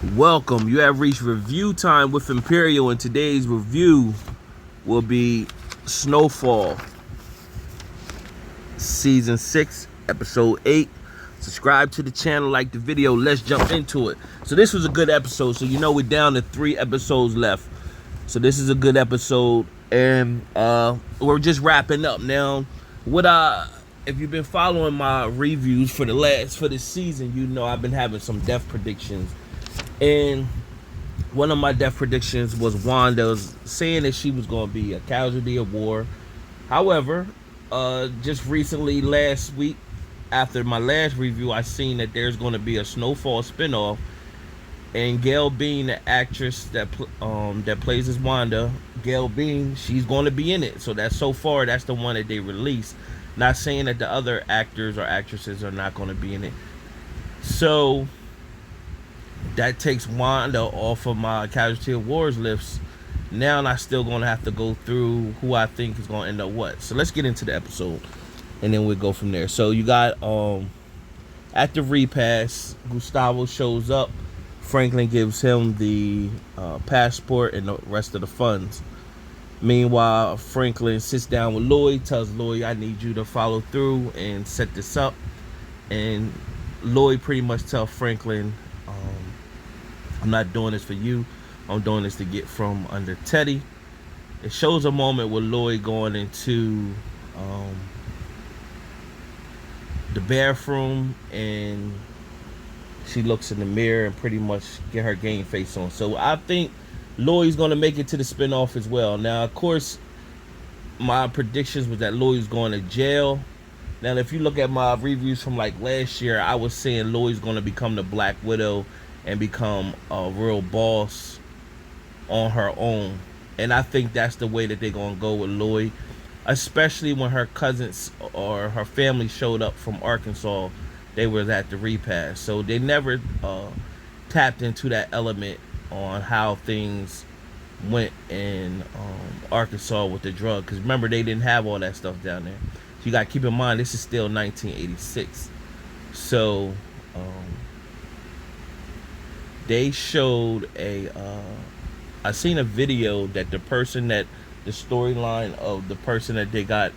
Welcome. You have reached review time with Imperial, and today's review will be Snowfall, Season 6, Episode 8. Subscribe to the channel, like the video. Let's jump into it. So this was a good episode. So you know we're down to 3 episodes left. So this is a good episode, and we're just wrapping up now. If you've been following my reviews for this season, you know I've been having some death predictions. And one of my death predictions was Wanda saying that she was going to be a casualty of war. However, just recently, last week, after my last review, I seen that there's going to be a Snowfall spinoff, and Gail Bean, the actress that plays as Wanda, Gail Bean, she's going to be in it. So that's the one that they released. Not saying that the other actors or actresses are not going to be in it. So that takes Wanda off of my casualty of wars list. Now I'm still gonna have to go through who I think is gonna end up what. So let's get into the episode, and then we'll go from there. So you got at the repass, Gustavo shows up. Franklin gives him the passport and the rest of the funds. Meanwhile, Franklin sits down with Louie, tells Louie, "I need you to follow through and set this up." And Louie pretty much tells Franklin, "I'm not doing this for you. I'm doing this to get from under Teddy." It shows a moment with Louie going into the bathroom, and she looks in the mirror and pretty much get her game face on. So I think Louie's going to make it to the spinoff as well. Now, of course, my predictions was that Louie's going to jail. Now, if you look at my reviews from like last year, I was saying Louie's going to become the Black Widow and become a real boss on her own. And I think that's the way that they're going to go with Louie, especially when her cousins or her family showed up from Arkansas. They were at the repass. So they never tapped into that element on how things went in Arkansas with the drug. Because remember, they didn't have all that stuff down there. So you got to keep in mind, this is still 1986. So they showed I seen a video that the storyline of the person that they got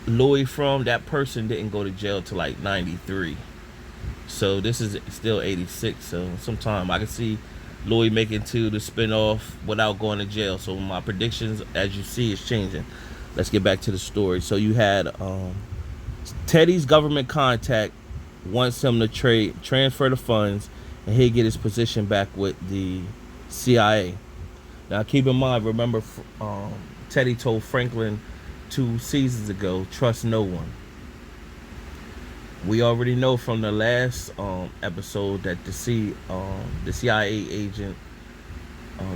Louie from, that person didn't go to jail till like 93. So this is still 86. So sometime I can see Louie making to the spinoff without going to jail. So my predictions, as you see, is changing. Let's get back to the story. So you had Teddy's government contact wants him to transfer the funds, and he'll get his position back with the CIA. Now, keep in mind, remember, Teddy told Franklin 2 seasons ago, trust no one. We already know from the last episode that the CIA agent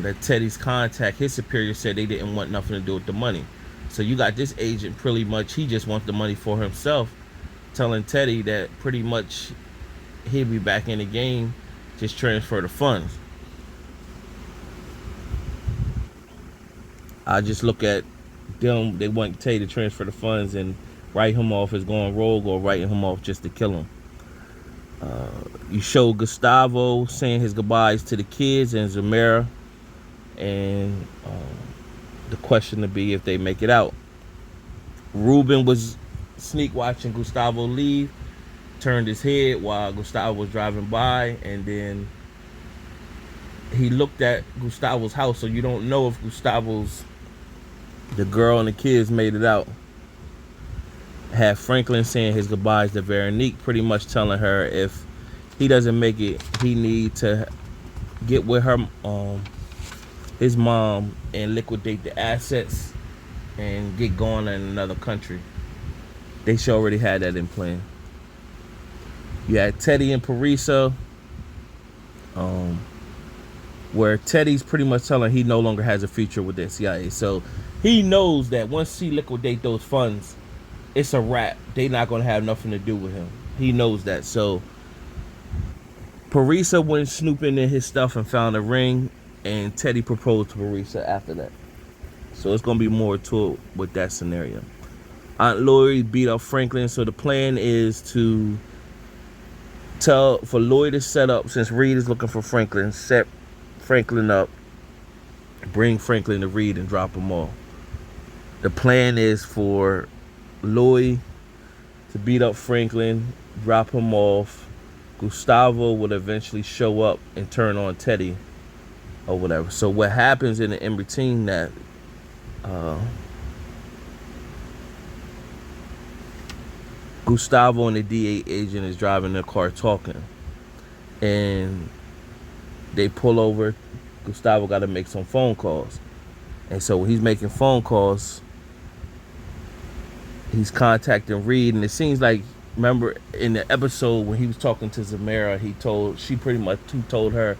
that Teddy's contact, his superior said they didn't want nothing to do with the money. So you got this agent pretty much, he just wants the money for himself, telling Teddy that pretty much he'll be back in the game, just transfer the funds. I just look at them, they want Teddy to transfer the funds and write him off as going rogue, or writing him off just to kill him. You show Gustavo saying his goodbyes to the kids and Zamira, and the question to be if they make it out. Ruben was sneak watching Gustavo leave, turned his head while Gustavo was driving by, and then he looked at Gustavo's house. So you don't know if the girl and the kids made it out. Had Franklin saying his goodbyes to Veronique, pretty much telling her if he doesn't make it, he need to get with her his mom and liquidate the assets and get going in another country. They should already had that in plan. You had Teddy and Parisa, where Teddy's pretty much telling he no longer has a future with the CIA. So he knows that once he liquidate those funds, it's a wrap. They not going to have nothing to do with him. He knows that. So Parisa went snooping in his stuff and found a ring, and Teddy proposed to Parisa after that. So it's going to be more to it with that scenario. Aunt Louie beat up Franklin. So the plan is to Tell for Lloyd to set up, since Reed is looking for Franklin, set Franklin up, bring Franklin to Reed and drop him off. The plan is for Lloyd to beat up Franklin, drop him off. Gustavo will eventually show up and turn on Teddy or whatever. So what happens in between that, Gustavo and the DA agent is driving their car talking, and they pull over. Gustavo got to make some phone calls, and so when he's making phone calls, he's contacting Reed, and it seems like, remember in the episode when he was talking to Zamara, she pretty much told her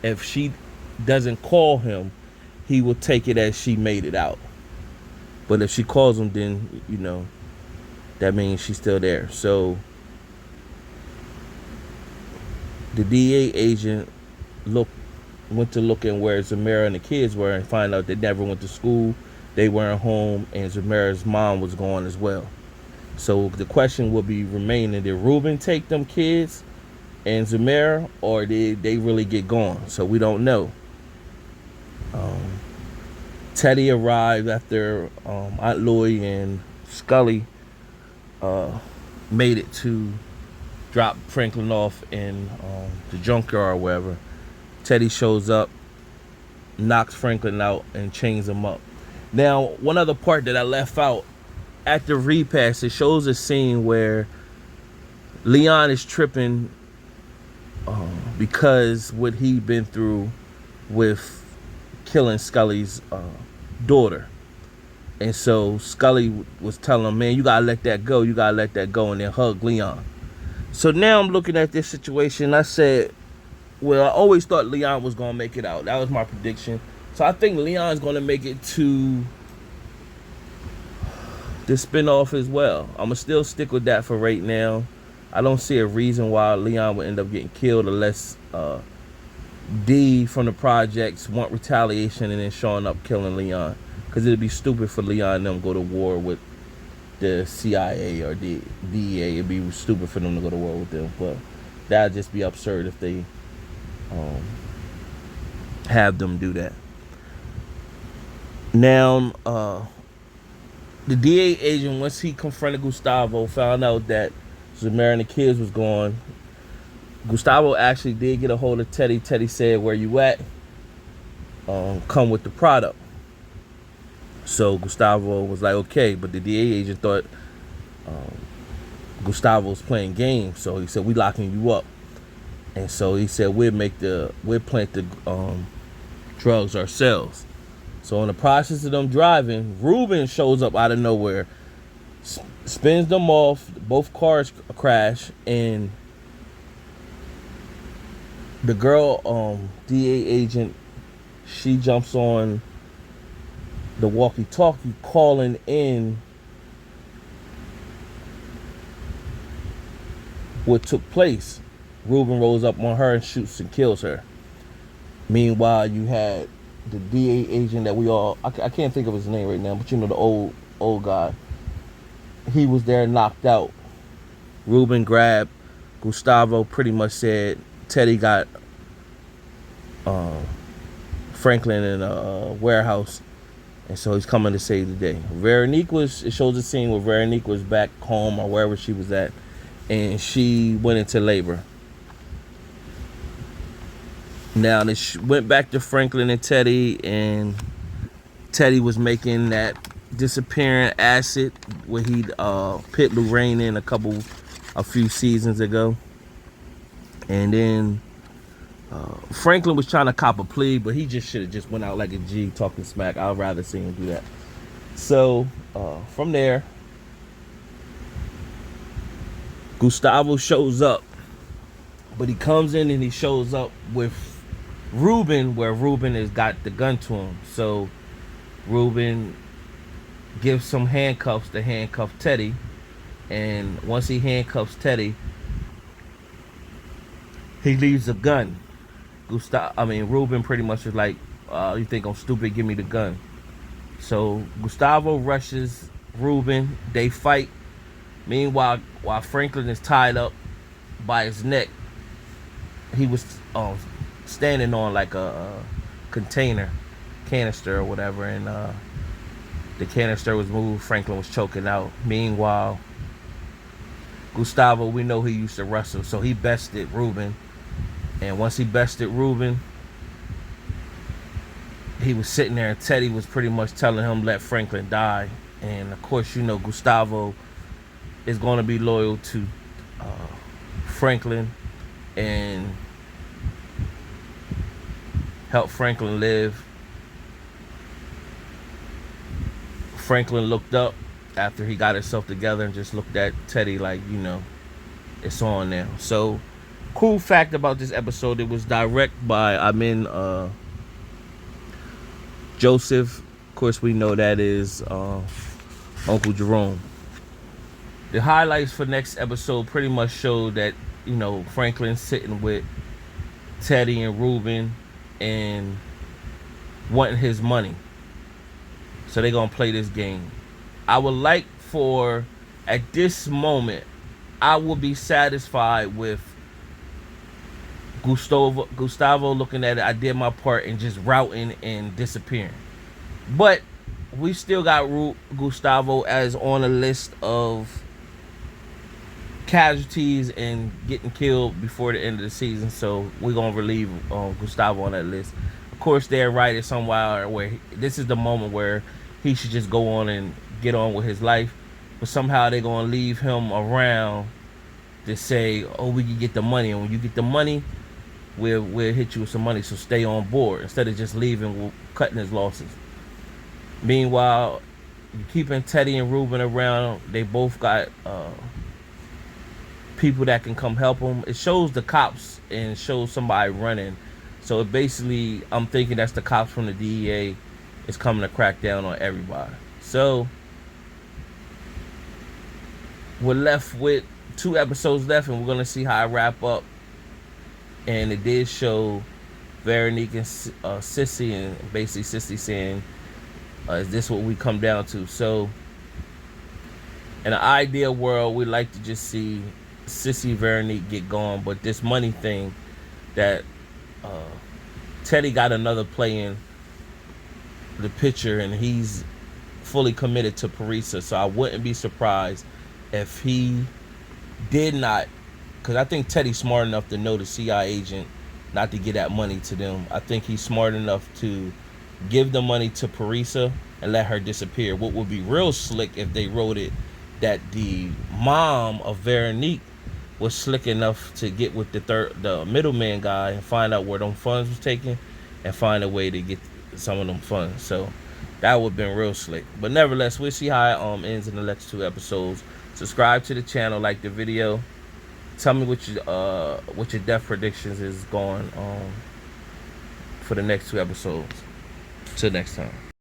if she doesn't call him, he will take it as she made it out. But if she calls him, then that means she's still there. So the DA agent went to look in where Zamara and the kids were and find out they never went to school, they weren't home, and Zamara's mom was gone as well. So the question will be remaining, did Ruben take them kids and Zamara, or did they really get gone? So we don't know. Teddy arrived after Aunt Louie and Scully made it to drop Franklin off in the junkyard or wherever. Teddy shows up, knocks Franklin out, and chains him up. Now, one other part that I left out, at the repass, it shows a scene where Leon is tripping because what he'd been through with killing Scully's daughter. And so Scully was telling him, man, you gotta let that go, and then hug Leon. So now I'm looking at this situation. I said, well, I always thought Leon was gonna make it out. That was my prediction. So I think Leon's gonna make it to the spinoff as well. I'm gonna still stick with that for right now. I don't see a reason why Leon would end up getting killed unless D from the projects want retaliation and then showing up killing Leon. Because it'd be stupid for Leon and them go to war with the CIA or the DEA. It'd be stupid for them to go to war with them. But that'd just be absurd if they have them do that. Now, the DA agent, once he confronted Gustavo, found out that Zamara and the kids was gone. Gustavo actually did get a hold of Teddy. Teddy said, where you at? Come with the product. So Gustavo was like, okay, but the DA agent thought Gustavo was playing games. So he said, we locking you up. And so he said, we'll plant the drugs ourselves. So in the process of them driving, Ruben shows up out of nowhere, spins them off, both cars crash, and the girl, DA agent, she jumps on the walkie-talkie calling in what took place. Ruben rolls up on her and shoots and kills her. Meanwhile, you had the DA agent that I can't think of his name right now, but the old guy. He was there knocked out. Ruben grabbed Gustavo, pretty much said Teddy got Franklin in a warehouse, and so he's coming to save the day. It shows a scene where Veronique was back home or wherever she was at, and she went into labor. Now they went back to Franklin and Teddy, and Teddy was making that disappearing acid where he'd pit Lorraine in a few seasons ago. And then Franklin was trying to cop a plea, but he just should have just went out like a G talking smack. I'd rather see him do that. So from there, Gustavo shows up, but he comes in and he shows up with Ruben, where Ruben has got the gun to him. So Ruben gives some handcuffs to handcuff Teddy, and once he handcuffs Teddy, he leaves the gun. Ruben pretty much is like, you think I'm stupid, give me the gun. So Gustavo rushes Ruben, they fight. Meanwhile, while Franklin is tied up by his neck, he was standing on like a canister or whatever, and the canister was moved. Franklin was choking out. Meanwhile, Gustavo, we know he used to wrestle, so he bested Ruben. And once he bested Ruben, he was sitting there, and Teddy was pretty much telling him, let Franklin die. And of course, you know, Gustavo is going to be loyal to Franklin and help Franklin live. Franklin looked up after he got himself together and just looked at Teddy like, you know, it's on now. So, cool fact about this episode, it was directed by Joseph. Of course, we know that is Uncle Jerome. The highlights for next episode pretty much show that, you know, Franklin's sitting with Teddy and Ruben and wanting his money. So they're going to play this game. I would like for, at this moment, I will be satisfied with Gustavo looking at it, I did my part, and just routing and disappearing. But we still got Gustavo as on a list of casualties and getting killed before the end of the season. So we're going to relieve Gustavo on that list. Of course, they're right at somewhere where this is the moment where he should just go on and get on with his life. But somehow they're going to leave him around to say, oh, we can get the money. And when you get the money, we'll hit you with some money. So stay on board. Instead of just leaving, cutting his losses. Meanwhile, keeping Teddy and Ruben around, they both got people that can come help them. It shows the cops and shows somebody running. So it basically, I'm thinking that's the cops from the DEA is coming to crack down on everybody. So we're left with 2 episodes left, and we're going to see how I wrap up. And it did show Veronique and Sissy, and basically Sissy saying, is this what we come down to? So in an ideal world, we'd like to just see Sissy, Veronique get gone. But this money thing, that Teddy got another play in the picture, and he's fully committed to Parisa. So I wouldn't be surprised if he did not, because I think Teddy's smart enough to know the CIA agent not to get that money to them. I think he's smart enough to give the money to Parisa and let her disappear. What would be real slick if they wrote it that the mom of Veronique was slick enough to get with the middleman guy and find out where them funds was taken and find a way to get some of them funds. So that would have been real slick. But nevertheless, we'll see how it ends in the next 2 episodes. Subscribe to the channel, like the video. Tell me what your death predictions is going on for the next 2 episodes. Till next time.